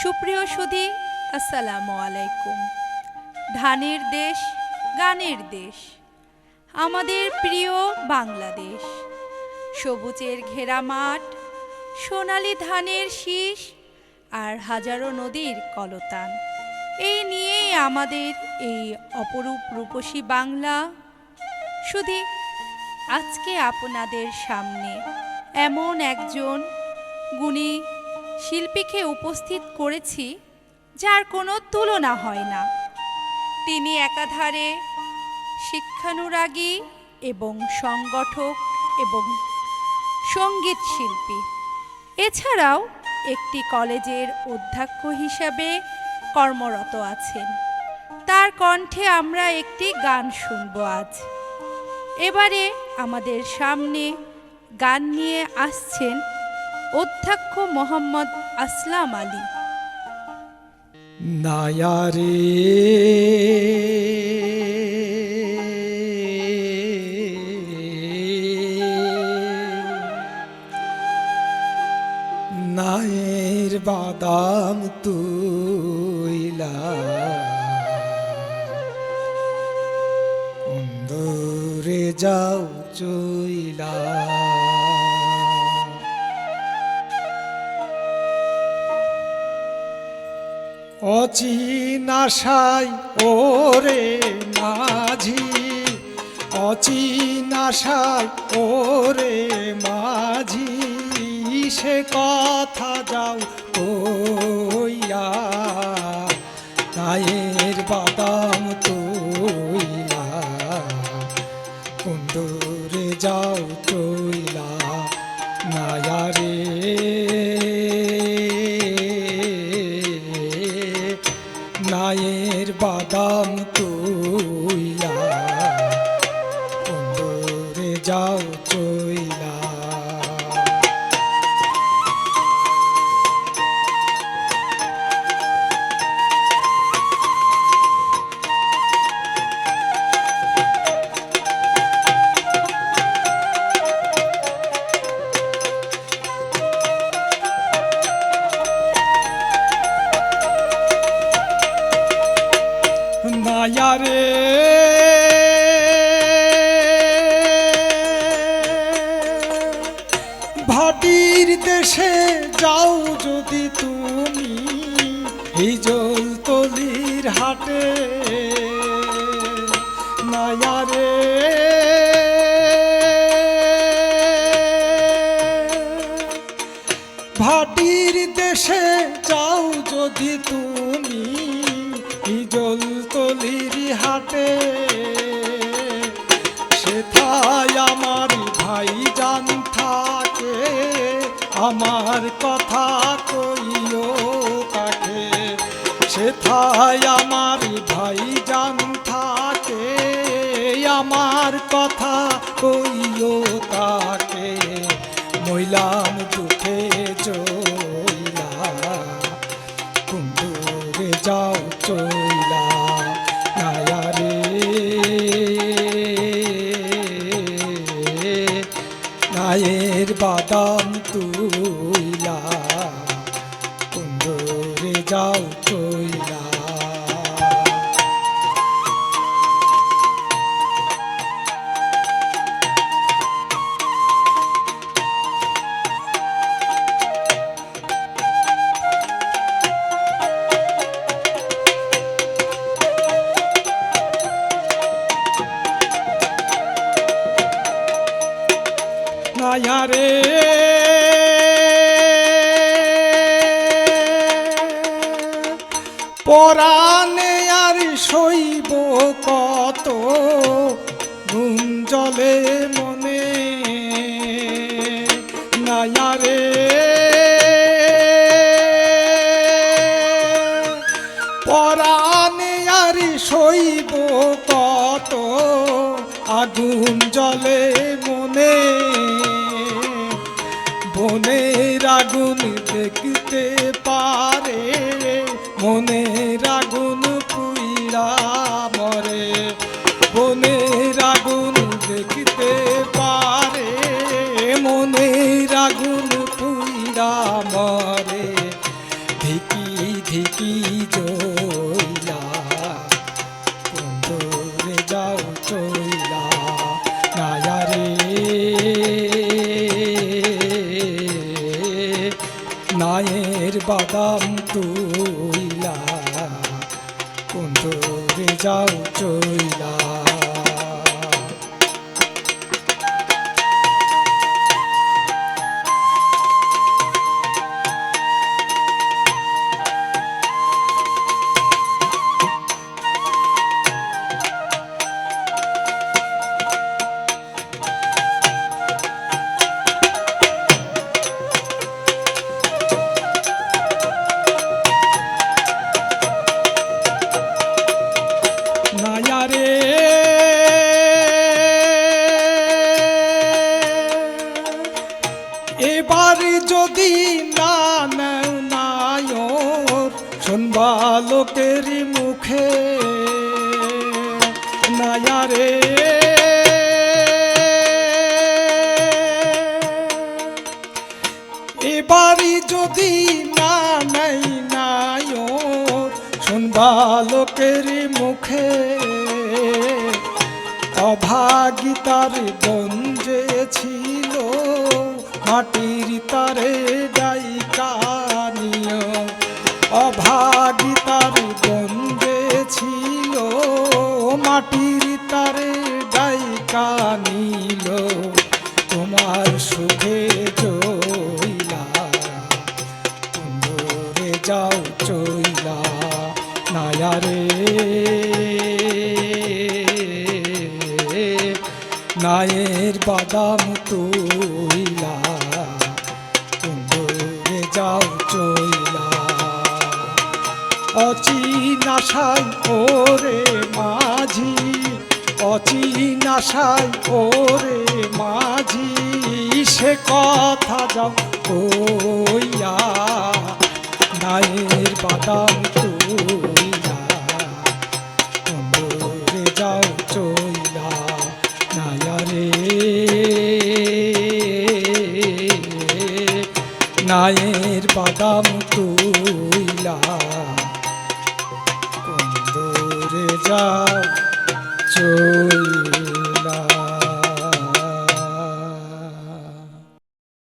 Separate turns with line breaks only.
সুপ্রিয় সুধী, আসসালামু আলাইকুম। ধানের দেশ, গানের দেশ, আমাদের প্রিয় বাংলাদেশ। সবুজের ঘেরা মাঠ, সোনালি ধানের শীষ আর হাজারো নদীর কলতান, এই নিয়েই আমাদের এই অপরূপ রূপসী বাংলা। শুধু আজকে আপনাদের সামনে এমন একজন গুণী শিল্পীকে উপস্থিত করেছি যার কোনো তুলনা হয় না। তিনি একাধারে শিক্ষানুরাগী এবং সংগঠক এবং সঙ্গীত শিল্পী, এছাড়াও একটি কলেজের অধ্যক্ষ হিসাবে কর্মরত আছেন। তার কণ্ঠে আমরা একটি গান শুনব আজ। এবারে আমাদের সামনে গান নিয়ে আসছেন অধ্যক্ষ মোহাম্মদ আসলাম আলী।
নায়ারে নায়ের বাদাম তুইলা অন্দরে যাও চইলা, অচিন আশায় ওরে মাঝি, অচিন আশায় ওরে মাঝি, সে কথা যাও কইয়া নায়ের বাদাম তুইলা কুন্দরে যাও চইলা। নায়ারে নায়ের বাদাম তুইলা কুন্দরে যাও চইলা। নায়ারে ভাটির দেশে যাও যদি তুমি হিজল তলির হাটে। নায়ারে ভাটির দেশে যাও যদি তুমি হিজল তলির হাটে, সেথায় আমার ভাই জান থাকে, আমার কথা কইও তাকে। সেথায় আমার ভাই জান থাকে, আমার কথা কইও তাকে। মইলাম দুঃখে জইলা কুন্দরে যাও চইলা। নায়ারে নায়ের বাদাম তুইলা কুন্দরে যাও চইলা। নায়ারে পরাণে আর সইব কত ঘুম জলে মনে। নায়ারে পরাণে আর সইব কত আগুন জলে মনে। মনের আগুন দেখতে পারে, মনের আগুন পুইরা মরে। মনের আগুন দেখতে পারে, মনের আগুন পুইরা মরে। ধিকি ঠিকই জইলা বন্ধুরে যাও চইলা নায়ারে নায়ের বাদাম তুইলা বন্ধুরে যাও চইলা নায়ারে এবার যদি না নেও নায়র শুনবা লোকের মুখে নায়ারে এবারই যদি না নেই নায়র শুনবা লোকের মুখে অভাগিতার গঞ্জে ছিল মাটির তারে ডাইকানিয় অভাগিতার গঞ্জে ছিল মাটির তারে ডাইকানিল তোমার সুখে জইলা বন্ধুরে যাও চইলা নায়ারে নায়ের বাদাম তুইলা বন্ধুরে যাও চইলা অচিনাশাই ওরে মাঝি অচিনাশাই ওরে মাঝি সে কথা যাও কইয়া নায়ের বাদাম তুইলা বন্ধুরে যাও চইলা নায়ারে নায়ের বাদাম তুইলা বন্ধুরে যাও চইলা